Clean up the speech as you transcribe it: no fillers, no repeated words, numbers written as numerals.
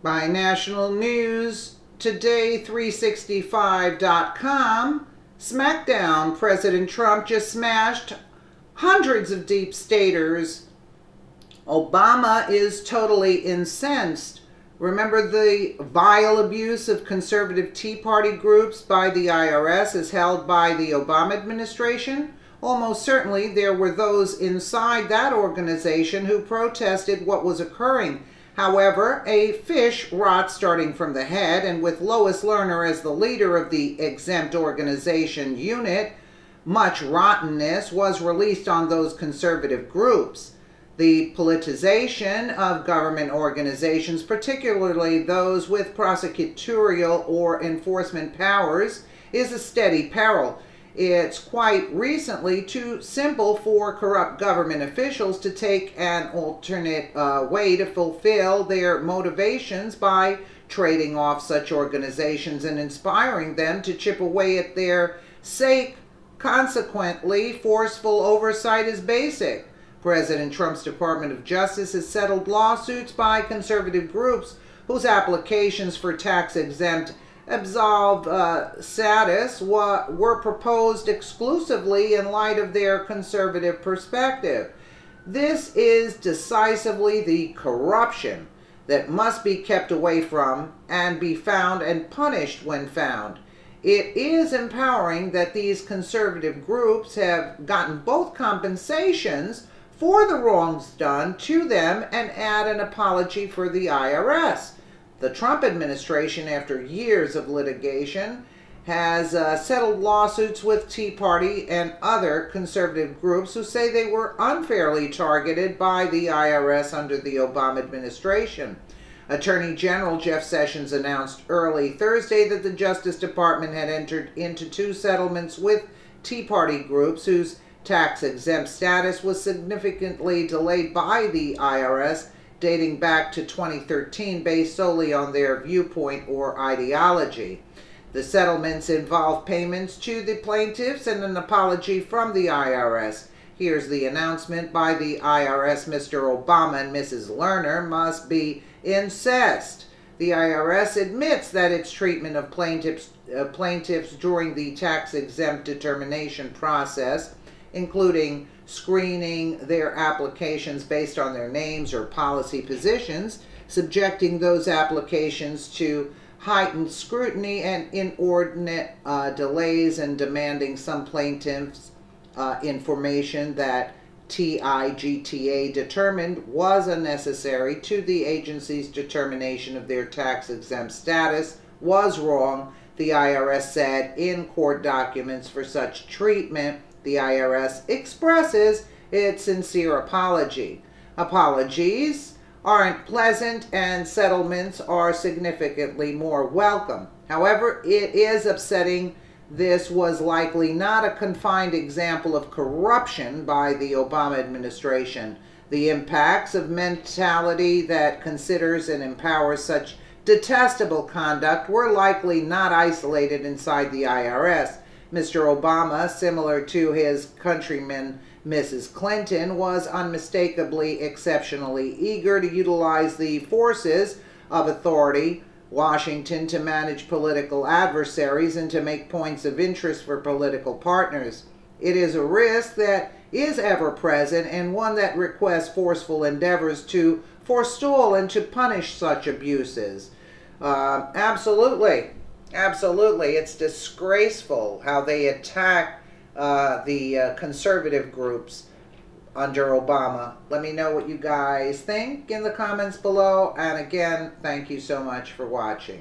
By national news, today365.com, Smackdown, President Trump just smashed hundreds of deep staters. Obama is totally incensed. Remember the vile abuse of conservative Tea Party groups by the IRS as held by the Obama administration? Almost certainly there were those inside that organization who protested what was occurring. However, a fish rots starting from the head, and with Lois Lerner as the leader of the exempt organization unit, much rottenness was released on those conservative groups. The politicization of government organizations, particularly those with prosecutorial or enforcement powers, is a steady peril. It's quite recently too simple for corrupt government officials to take an alternate way to fulfill their motivations by trading off such organizations and inspiring them to chip away at their sake. Consequently, forceful oversight is basic. President Trump's Department of Justice has settled lawsuits by conservative groups whose applications for tax-exempt absolved status were proposed exclusively in light of their conservative perspective. This is decisively the corruption that must be kept away from and be found and punished when found. It is empowering that these conservative groups have gotten both compensations for the wrongs done to them and add an apology for the IRS. The Trump administration, after years of litigation, has settled lawsuits with Tea Party and other conservative groups who say they were unfairly targeted by the IRS under the Obama administration. Attorney General Jeff Sessions announced early Thursday that the Justice Department had entered into 2 settlements with Tea Party groups whose tax-exempt status was significantly delayed by the IRS, dating back to 2013 based solely on their viewpoint or ideology. The settlements involve payments to the plaintiffs and an apology from the IRS. Here's the announcement by the IRS. Mr. Obama and Mrs. Lerner must be incensed. The IRS admits that its treatment of plaintiffs during the tax-exempt determination process, including screening their applications based on their names or policy positions, subjecting those applications to heightened scrutiny and inordinate delays, and demanding some plaintiffs information that TIGTA determined was unnecessary to the agency's determination of their tax-exempt status was wrong, the IRS said in court documents. For such treatment, the IRS expresses its sincere apology. Apologies aren't pleasant, and settlements are significantly more welcome. However, it is upsetting. This was likely not a confined example of corruption by the Obama administration. The impacts of mentality that considers and empowers such detestable conduct were likely not isolated inside the IRS. Mr. Obama, similar to his countryman Mrs. Clinton, was unmistakably exceptionally eager to utilize the forces of authority, Washington, to manage political adversaries and to make points of interest for political partners. It is a risk that is ever present, and one that requests forceful endeavors to forestall and to punish such abuses. Absolutely. It's disgraceful how they attack the conservative groups under Obama. Let me know what you guys think in the comments below. And again, thank you so much for watching.